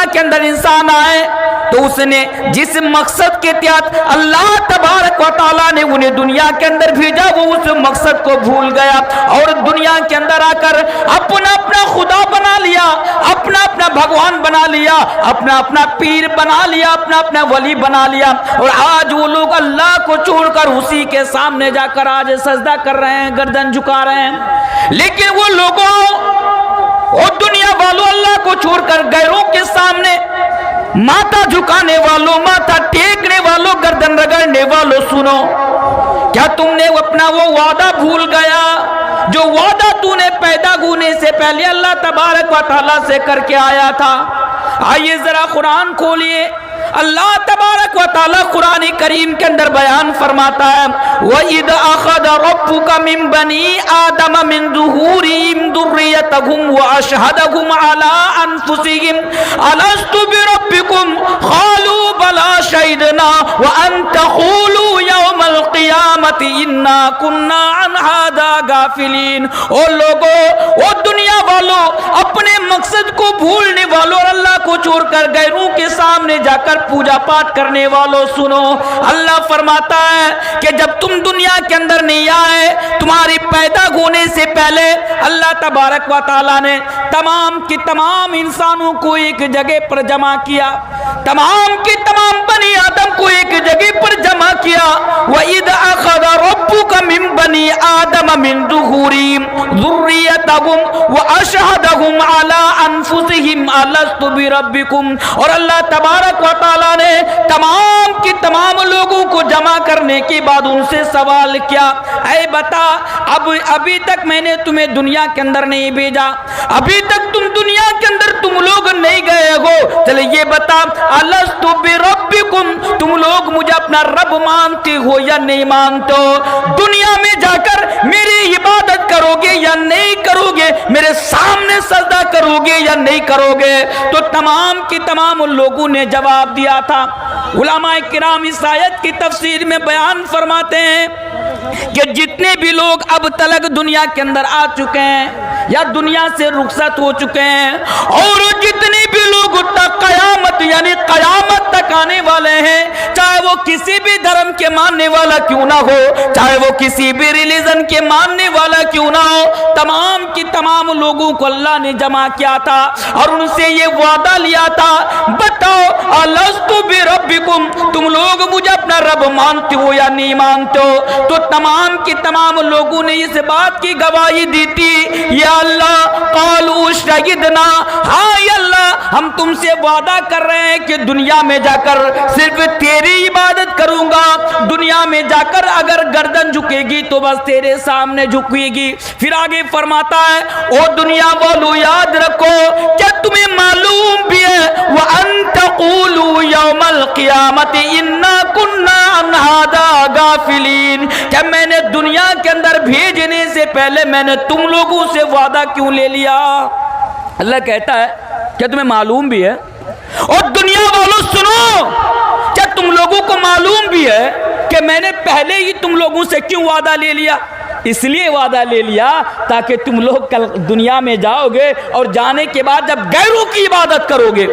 دنیا کے اندر انسان آئے تو اس نے جس مقصد کے تحت اللہ تبارک و تعالیٰ نے انہیں دنیا کے اندر بھیجا وہ اس مقصد کو بھول گیا اور دنیا کے اندر آ کر اپنا خدا بنا لیا، اپنا بھگوان بنا لیا، اپنا پیر بنا لیا، اپنا ولی بنا لیا، اور آج وہ لوگ اللہ کو چھوڑ کر اسی کے سامنے جا کر آج سجدہ کر رہے ہیں، گردن جھکا رہے ہیں۔ لیکن وہ لوگوں اور دنیا والوں اللہ کو چھوڑ کر غیروں کے سامنے ماتھا جھکانے والوں، ماتھا ٹیکنے والوں، گردن رگڑنے والوں، سنو، کیا تم نے اپنا وہ وعدہ بھول گیا جو وعدہ تو نے پیدا ہونے سے پہلے اللہ تبارک و تعالیٰ سے کر کے آیا تھا؟ آئیے ذرا قرآن کھولیے، اللہ تبارک و تعالیٰ قرآن کریم کے اندر بیان فرماتا ہے وَإِذْ أَخَذَ رَبُّكَ مِن بَنِي آدَمَ مِن ظُهُورِهِمْ ذُرِّيَّتَهُمْ وَأَشْهَدَهُمْ عَلَىٰ أَنفُسِهِمْ أَلَسْتُ بِرَبِّكُمْ قَالُوا بَلَىٰ شَهِدْنَا وَأَن تَقُولُوا يَوْمَ الْقِيَامَةِ إِنَّا كُنَّا عَنْ هَٰذَا غَافِلِينَ۔ او لوگو، او دنیا والوں، اپنے مقصد کو بھولنے والوں اور اللہ کو چھوڑ کر غیروں کے سامنے جا کر پوجا پاٹ کرنے والوں، سنو، اللہ فرماتا ہے کہ جب تم دنیا کے اندر نہیں آئے، تمہاری پیدا ہونے سے پہلے اللہ تبارک و تعالیٰ نے تمام کی تمام انسانوں کو ایک جگہ پر جمع کیا، تمام کی تمام بنی آدم کو ایک جگہ پر جمع کیا۔ وَإِذْ أَخَذَ رَبُّكَ مِن بَنِي آدَمَ مِن ظُهُورِهِمْ ذُرِّيَّتَهُمْ وَأَشْهَدَهُمْ عَلَىٰ أَنفُسِهِمْ أَلَسْتُ بِرَبِّكُمْ، اور اللہ تبارک و تعالیٰ نے تمام کی تمام لوگوں کو جمع کرنے کے بعد ان سے سوال کیا، اے بتا، ابھی تک میں نے تمہیں دنیا کے اندر نہیں بھیجا، ابھی تک تم دنیا کے اندر تم لوگ نہیں گئے ہو، چلے یہ بتا الستُ بربکم، تم لوگ مجھے اپنا رب مانتے ہو یا نہیں مانتے ہو؟ دنیا میں جا کر میری عبادت کرو گے یا نہیں کرو گے؟ میرے سامنے سجدہ کرو گے یا نہیں کرو گے؟ تو تمام کی تمام لوگوں نے جواب دیا تھا۔ علماء کرام اس آیت کی تفسیر میں بیان فرماتے ہیں کہ جتنے بھی لوگ اب تلک دنیا کے اندر آ چکے ہیں یا دنیا سے رخصت ہو چکے ہیں، اور جتنے بھی لوگ تک قیامت یعنی قیامت تک آنے والے ہیں، چاہے وہ کسی بھی دھرم کے ماننے والا کیوں نہ ہو، چاہے وہ کسی بھی ریلیجن کے ماننے والا کیوں نہ ہو، تمام کی تمام لوگوں کو اللہ نے جمع کیا تھا اور ان سے یہ وعدہ لیا تھا، بتاؤ الستُ بربکم، تم لوگ مجھے اپنا رب مانتے ہو یا نہیں مانتے ہو؟ تو تمام کی تمام لوگوں نے اس بات کی گواہی دی تھی، یا اللہ قالوا شہدنا، ہاں یا اللہ ہم تم سے وعدہ کر رہے ہیں کہ دنیا میں جا کر صرف تیری عبادت کروں گا، دنیا میں جا کر اگر گردن جھکے گی تو بس تیرے سامنے جھکے گی۔ پھر آگے فرماتا ہے او دنیا والو یاد رکھو، کیا تمہیں معلوم بھی ہے وَأَن تَقُولُوا يَوْمَ الْقِيَامَةِ إِنَّا كُنَّا عَنْ هَٰذَا غَافِلِينَ، کیا میں نے دنیا کے اندر بھیجنے سے پہلے میں نے تم لوگوں سے وعدہ کیوں لے لیا؟ اللہ کہتا ہے کیا تمہیں معلوم بھی ہے؟ اور دنیا والوں سنو، کیا تم لوگوں کو معلوم بھی ہے کہ میں نے پہلے ہی تم لوگوں سے کیوں وعدہ لے لیا؟ اس لیے وعدہ لے لیا تاکہ تم لوگ کل دنیا میں جاؤ گے اور جانے کے بعد جب غیروں کی عبادت کرو گے،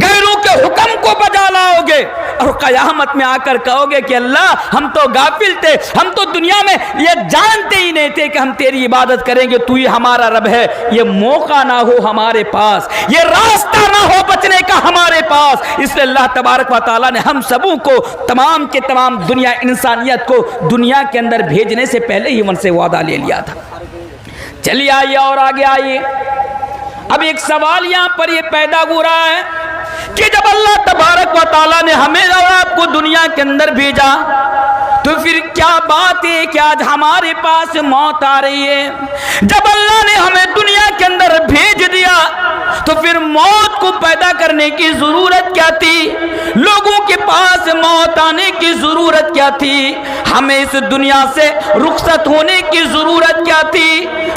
غیروں کے حکم کو بجا لاؤ گے اور قیامت میں آ کر کہو گے کہ اللہ ہم تو غافل تھے، ہم تو دنیا میں یہ جانتے ہی نہیں تھے کہ ہم تیری عبادت کریں گے، تو ہی ہمارا رب ہے، یہ موقع نہ ہو ہمارے پاس، یہ راستہ نہ ہو بچنے کا ہمارے پاس۔ اس لیے اللہ تبارک و تعالیٰ نے ہم سبوں کو تمام کے تمام دنیا انسانیت کو دنیا کے اندر بھیجنے سے پہلے ہی سے وعدہ لے لیا تھا۔ چلیے آئیے اور آگے آئیے، اب ایک سوال یہاں پر یہ پیدا ہو رہا ہے کہ جب اللہ تبارک و تعالیٰ نے ہمیں اور آپ کو دنیا کے اندر بھیجا تو پھر کیا بات ہے کہ آج ہمارے پاس موت آ رہی ہے؟ جب اللہ نے ہمیں دنیا کے اندر بھیج دیا تو پھر موت کو پیدا کرنے کی ضرورت کیا تھی؟ لوگوں کے پاس موت آنے کی ضرورت کیا تھی؟ ہمیں اس دنیا سے رخصت ہونے کی ضرورت کیا تھی؟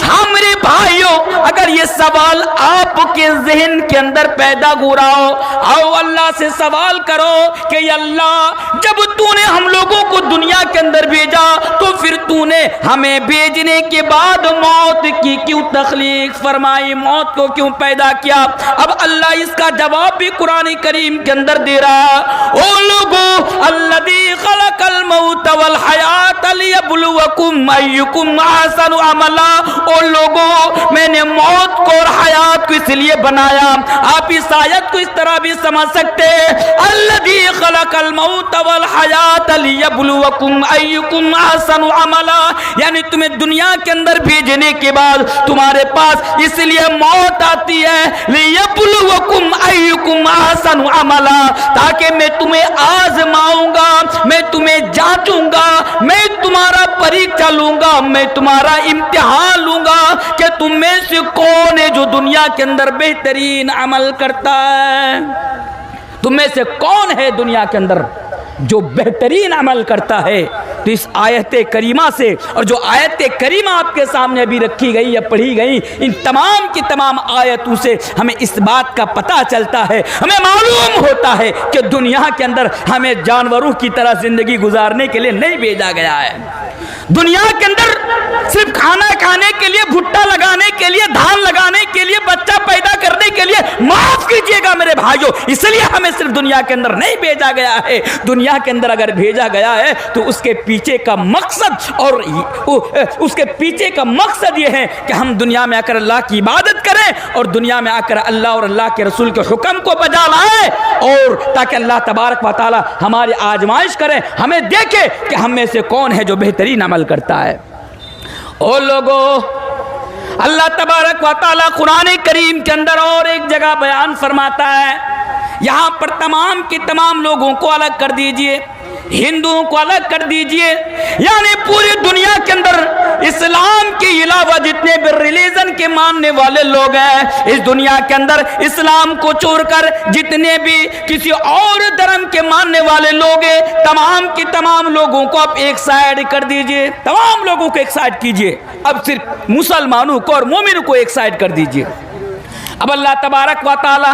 ہاں میرے بھائیوں، اگر یہ سوال آپ کے ذہن کے اندر پیدا ہو رہا ہو، آؤ اللہ سے سوال کرو کہ یا اللہ، جب تو نے ہم لوگوں کو دنیا کے اندر بھیجا تو پھر تو نے ہمیں بھیجنے کے بعد موت کی کیوں تخلیق فرمائی، موت کو کیوں پیدا کیا؟ اب اللہ اس کا جواب بھی قرآن کریم کے اندر دے رہا، او لوگو الذی خلق الموت والحیات لیبلوکم ایکم احسن عملا، او لوگو میں نے موت کو اور حیات کو اس لیے بنایا۔ آپ اس آیت کو اس طرح بھی سمجھ سکتے ہیں، الذی خلق الموت والحیات لیبلوکم ایکم احسن عملا، یعنی تمہیں دنیا کے اندر بھیجنے کے بعد تمہارے پاس اس لیے موت آتی ہے، لیبلوکم ایکم احسن عملا، تاکہ میں تمہیں آزماؤں گا، میں تمہیں جانچوں گا، میں تمہارا پریکشہ لوں گا، میں تمہارا امتحان لوں گا کہ تم میں سے کون ہے جو دنیا کے اندر بہترین عمل کرتا ہے۔ تم میں سے کون ہے دنیا کے اندر جو بہترین عمل کرتا ہے؟ تو اس آیت کریمہ سے، اور جو آیت کریمہ آپ کے سامنے ابھی رکھی گئی یا پڑھی گئی، ان تمام کی تمام آیتوں سے ہمیں اس بات کا پتہ چلتا ہے، ہمیں معلوم ہوتا ہے کہ دنیا کے اندر ہمیں جانوروں کی طرح زندگی گزارنے کے لیے نہیں بھیجا گیا ہے۔ دنیا کے اندر صرف کھانا کھانے کے لیے، بھٹا لگانے کے لیے، دھان لگانے کے لیے، بچہ پیدا کرنے کے لیے، معاف کیجئے گا میرے بھائیوں، اس لیے ہمیں صرف دنیا کے اندر نہیں بھیجا گیا ہے۔ دنیا کے اندر اگر بھیجا گیا ہے تو اس کے پیچھے کا مقصد، اور اس کے پیچھے کا مقصد یہ ہے کہ ہم دنیا میں آ کر اللہ کی عبادت کریں، اور دنیا میں آ کر اللہ اور اللہ کے رسول کے حکم کو بجا لائیں، اور تاکہ اللہ تبارک و تعالی ہماری آزمائش کریں، ہمیں دیکھے کہ ہم میں سے کون ہے جو بہترین عمل کرتا ہے۔ او لوگو، اللہ تبارک و تعالی قرآن کریم کے اندر اور ایک جگہ بیان فرماتا ہے، یہاں پر تمام کے تمام لوگوں کو الگ کر دیجئے، ہندوؤں کو الگ کر دیجئے، یعنی پوری دنیا کے اندر اسلام کے علاوہ جتنے بھی ریلیجن کے ماننے والے لوگ ہیں، اس دنیا کے اندر اسلام کو چھوڑ کر جتنے بھی کسی اور دھرم کے ماننے والے لوگ ہیں، تمام کے تمام لوگوں کو آپ ایک سائیڈ کر دیجئے، تمام لوگوں کو ایک سائیڈ کیجئے، اب صرف مسلمانوں کو اور مومنوں کو ایک سائیڈ کر دیجئے۔ اب اللہ تبارک و تعالی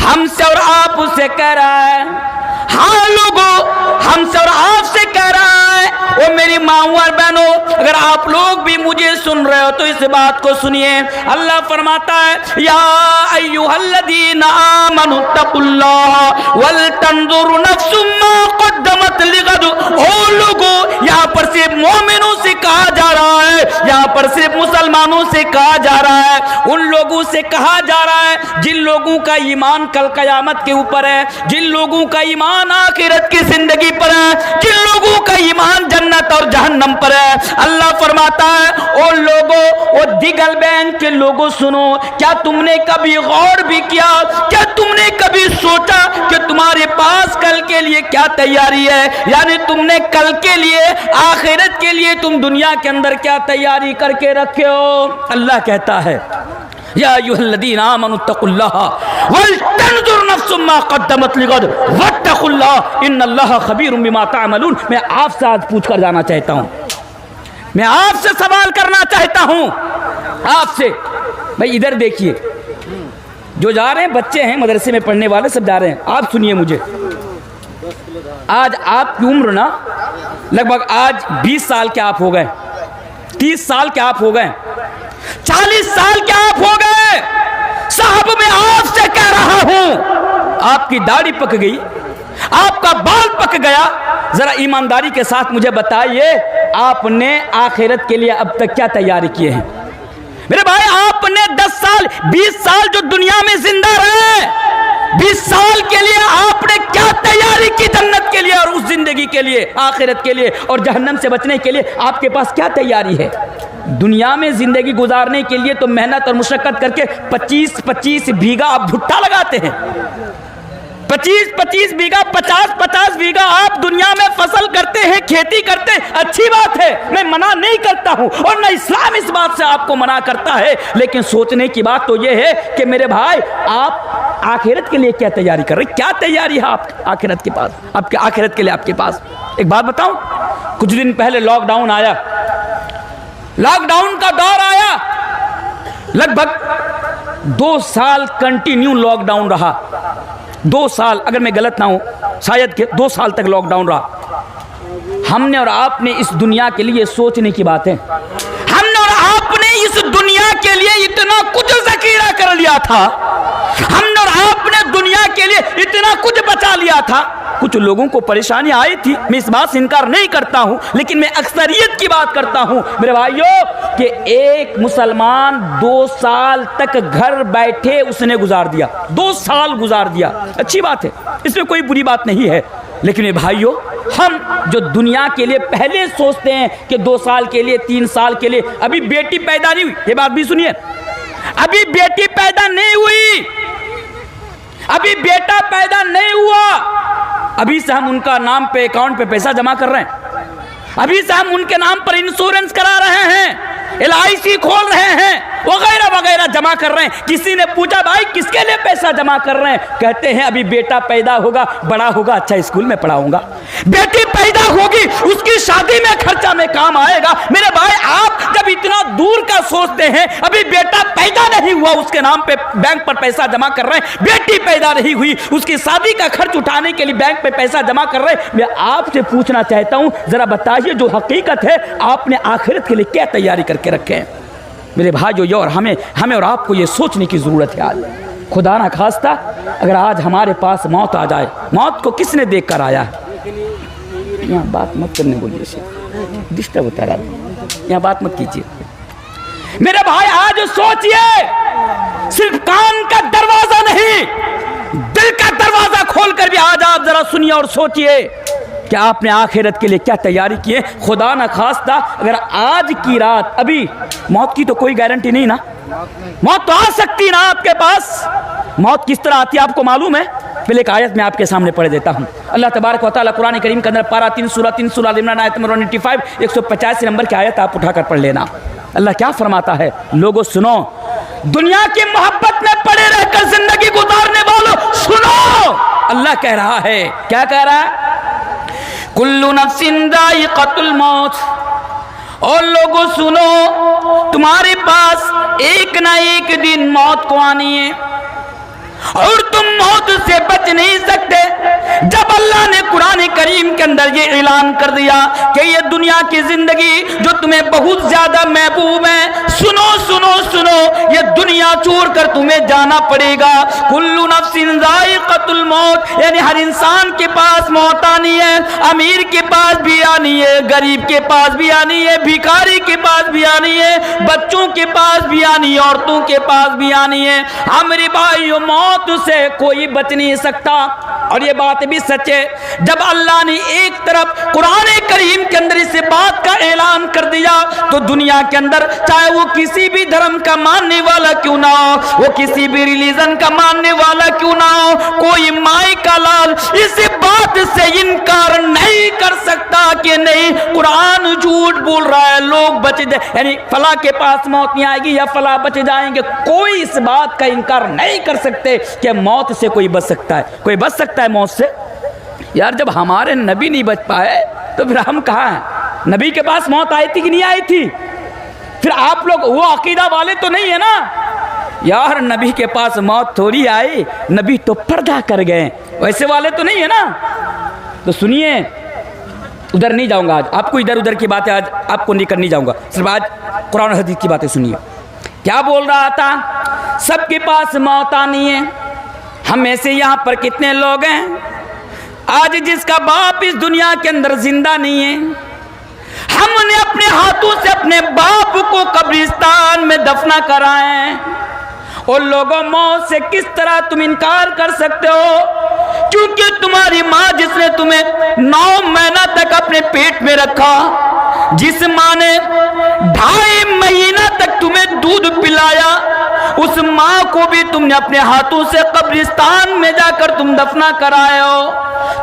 ہم سے اور آپ سے کہہ رہا ہے، ہاں لوگوں، ہم سے اور آپ سے کہہ رہا ہے، اور میری ماں اور بہنوں، اگر آپ لوگ بھی مجھے سن رہے ہو تو اس بات کو سنیے۔ اللہ فرماتا ہے، یا ایھا الذین آمنوا اتقوا اللہ ولتنظر نفس ما قدمت لغد، او لوگوں، یہاں پر صرف مومنوں سے کہا جا رہا ہے، یہاں پر صرف مسلمانوں سے کہا جا رہا ہے، ان لوگوں سے کہا جا رہا ہے جن لوگوں کا ایمان کل قیامت کے اوپر ہے، جن لوگوں کا ایمان آخرت کی زندگی پر ہے، جن لوگوں کا ایمان جنت اور جہنم پر ہے۔ اللہ فرماتا ہے، او لوگوں، او دیگل بین کے لوگوں سنو، کیا تم نے کبھی غور بھی کیا، کیا تم نے کبھی سوچا کہ تمہارے پاس کل کے لیے کیا تیاری ہے؟ یعنی تم نے کل کے لیے، آخرت کے لیے تم دنیا کے اندر کیا تیاری کر کے رکھے ہو؟ اللہ کہتا ہے، یا ایھا الذین آمنوا اتقوا اللہ ولتنظر نفس ما قدمت لغد واتقوا اللہ ان اللہ خبیر بما تعملون۔ میں آپ سے آج پوچھ کر جانا چاہتا ہوں، میں آپ سے سوال کرنا چاہتا ہوں، آپ سے، بھائی ادھر دیکھیے، جو جا رہے ہیں بچے ہیں، مدرسے میں پڑھنے والے سب جا رہے ہیں، آپ سنیے مجھے، آج آپ کی عمر نا لگ بھگ آج 20 سال کے آپ ہو گئے، 30 سال کے آپ ہو گئے، 40 سال کے آپ ہو گئے، صاحب میں آپ سے کہہ رہا ہوں، آپ کی داڑھی پک گئی، آپ کا بال پک گیا، ذرا ایمانداری کے ساتھ مجھے بتائیے آپ نے آخرت کے لیے اب تک کیا تیاری کیے ہیں؟ میرے بھائی، آپ نے 10 سال 20 سال جو دنیا میں زندہ رہے، 20 سال کے لیے آپ نے کیا تیاری کی جنت کے لیے اور اس زندگی کے لیے، آخرت کے لیے اور جہنم سے بچنے کے لیے آپ کے پاس کیا تیاری ہے؟ دنیا میں زندگی گزارنے کے لیے تو محنت اور مشقت کر کے 25 بیگھا آپ بھٹا لگاتے ہیں، 25 بیگھا 50 بیگھا آپ دنیا میں فصل کرتے ہیں، کھیتی کرتے ہیں، اچھی بات ہے، میں منع نہیں کرتا ہوں، اور نہ اسلام اس بات سے آپ کو منع کرتا ہے، لیکن سوچنے کی بات تو یہ ہے کہ میرے بھائی آپ آخرت کے لیے کیا تیاری کر رہے ہیں؟ کیا تیاری ہے آپ آخرت کے پاس، آپ کے آخرت کے لیے آپ کے پاس؟ ایک بات بتاؤں، کچھ دن پہلے لاک ڈاؤن آیا، لاک ڈاؤن کا دور آیا، لگ بھگ 2 سال کنٹینیو لاک ڈاؤن رہا، 2 سال، اگر میں غلط نہ ہوں شاید کہ 2 سال تک لاک ڈاؤن رہا۔ ہم نے اور آپ نے اس دنیا کے لیے سوچنے کی بات ہے، ہم نے اور آپ نے اس دنیا کے لیے اتنا کچھ ذخیرہ کر لیا تھا، ہم نے اور آپ نے دنیا کے لیے اتنا کچھ بچا لیا تھا۔ کچھ لوگوں کو پریشانی آئی تھی، میں اس بات سے انکار نہیں کرتا ہوں، لیکن میں اکثریت کی بات کرتا ہوں میرے بھائیوں کہ ایک مسلمان 2 سال تک گھر بیٹھے اس نے گزار دیا، 2 سال گزار دیا، اچھی بات ہے، اس میں کوئی بری بات نہیں ہے۔ لیکن میرے بھائیوں، ہم جو دنیا کے لیے پہلے سوچتے ہیں کہ 2 سال کے لیے، 3 سال کے لیے، ابھی بیٹی پیدا نہیں ہوئی، یہ بات بھی سنیے، ابھی بیٹی پیدا نہیں ہوئی، ابھی بیٹا پیدا نہیں ہوا، ابھی سے ہم ان کا نام پہ اکاؤنٹ پہ پیسہ جمع کر رہے ہیں، ابھی سے ہم ان کے نام پر انشورنس کرا رہے ہیں، LIC کھول رہے ہیں، وغیرہ وغیرہ جمع کر رہے ہیں۔ کسی نے پوچھا بھائی کس کے لیے پیسہ جمع کر رہے ہیں؟ کہتے ہیں ابھی بیٹا پیدا ہوگا، بڑا ہوگا، اچھا اسکول میں پڑھاؤں گا، بیٹی پیدا ہوگی اس کی شادی میں خرچہ میں کام آئے گا۔ میرے بھائی آپ جب اتنا دور کا سوچتے ہیں، ابھی بیٹا پیدا نہیں ہوا اس کے نام پہ بینک پر پیسہ جمع کر رہے ہیں، بیٹی پیدا نہیں ہوئی اس کی شادی کا خرچ اٹھانے کے لیے بینک پہ پیسہ جمع کر رہے ہیں، میں آپ سے پوچھنا چاہتا ہوں ذرا بتائیے جو حقیقت ہے آپ نے آخرت کے لیے کیا تیاری کر کے رکھے ہیں؟ میرے بھائیو، یہ اور ہمیں اور آپ کو یہ سوچنے کی ضرورت ہے۔ آج خدا نہ خواستہ اگر آج ہمارے پاس موت آ جائے، موت کو کس نے دیکھ کر آیا ہے؟ یہاں بات مت کرنے بولیے، ڈسٹرب ہوتا رہا، یہاں بات مت کیجیے۔ میرے بھائی آج سوچئے، صرف کان کا دروازہ نہیں، دل کا دروازہ کھول کر بھی آج آپ ذرا سنیے اور سوچئے کہ آپ نے آخرت کے لیے کیا تیاری کی ہے۔ خدا نہ خواستہ اگر آج کی رات، ابھی موت کی تو کوئی گارنٹی نہیں نا، موت تو آ سکتی نا آپ کے پاس، موت کس طرح آتی ہے آپ کو معلوم ہے؟ پہلے ایک آیت میں آپ کے سامنے پڑھ دیتا ہوں۔ اللہ تبارک و تعالیٰ قرآن کریم کے اندر پارہ 3 سورہ عمران آیت نمبر 95 185 نمبر کی آیت آپ اٹھا کر پڑھ لینا۔ اللہ کیا فرماتا ہے؟ لوگوں سنو، دنیا کی محبت میں پڑے رہ کر زندگی گزارنے والوں سنو، اللہ کہہ رہا ہے، کیا کہہ رہا ہے؟ کل نفس ذائقۃ الموت، اور لوگوں سنو، تمہارے پاس ایک نہ ایک دن موت کو آنی ہے اور تم موت سے بچ نہیں سکتے۔ جب اللہ نے قرآن کریم کے اندر یہ اعلان کر دیا کہ یہ دنیا کی زندگی جو تمہیں بہت زیادہ محبوب ہے، سنو سنو سنو، یہ دنیا چھوڑ کر تمہیں جانا پڑے گا۔ کل نفس ذائقۃ الموت، یعنی ہر انسان کے پاس موت آنی ہے، امیر کے پاس بھی آنی ہے، غریب کے پاس بھی آنی ہے، بھکاری کے پاس بھی آنی ہے، بچوں کے پاس بھی آنی ہے، عورتوں کے پاس بھی آنی ہے۔ ہاں میرے بھائیو، موت سے کوئی بچ نہیں سکتا، اور یہ بات بھی سچ ہے۔ جب اللہ نے ایک طرف قرآن کریم کے اندر اس بات کا اعلان کر دیا تو دنیا کے اندر چاہے وہ کسی بھی دھرم کا ماننے والا کیوں نہ ہو، وہ کسی بھی ریلیجن کا ماننے والا کیوں نہ ہو، کوئی مائی کا لال اس بات سے انکار نہیں کر سکتا کہ نہیں قرآن جھوٹ بول رہا ہے، لوگ بچ جائیں، یعنی فلاں کے پاس موت نہیں آئے گی یا فلاں بچ جائیں گے، کوئی اس بات کا انکار نہیں کر سکتے کہ موت سے کوئی بچ سکتا ہے۔ کوئی بچ سکتا ہے موت سے؟ یار جب ہمارے نبی نہیں بچ پائے تو پھر ہم کہاں ہیں؟ نبی کے پاس موت آئی تھی کہ نہیں آئی تھی؟ پھر آپ لوگ وہ عقیدہ والے تو نہیں ہے نا؟ یار نبی کے پاس موت تھوڑی آئی، نبی تو پردہ کر گئے، ویسے والے تو نہیں ہے نا؟ تو سنیے، ادھر نہیں جاؤں گا آج، آپ کو ادھر کی باتیں آج آپ کو نہیں کرنی جاؤں گا، صرف آج قرآن حدیث کی باتیں سنیے۔ کیا بول رہا تھا؟ سب کے پاس موت آنی ہے۔ ہم میں سے یہاں پر کتنے لوگ ہیں آج جس کا باپ اس دنیا کے اندر زندہ نہیں ہے؟ ہم نے اپنے ہاتھوں سے اپنے باپ کو قبرستان میں دفنا کرائے ہیں، اور لوگوں موت سے کس طرح تم انکار کر سکتے ہو؟ کیونکہ تمہاری ماں جس نے تمہیں 9 مہینہ تک اپنے پیٹ میں رکھا، جس ماں نے 2.5 مہینہ تک تمہیں دودھ پلایا، اس ماں کو بھی تم نے اپنے ہاتھوں سے قبرستان میں جا کر تم دفنا کرائے ہو۔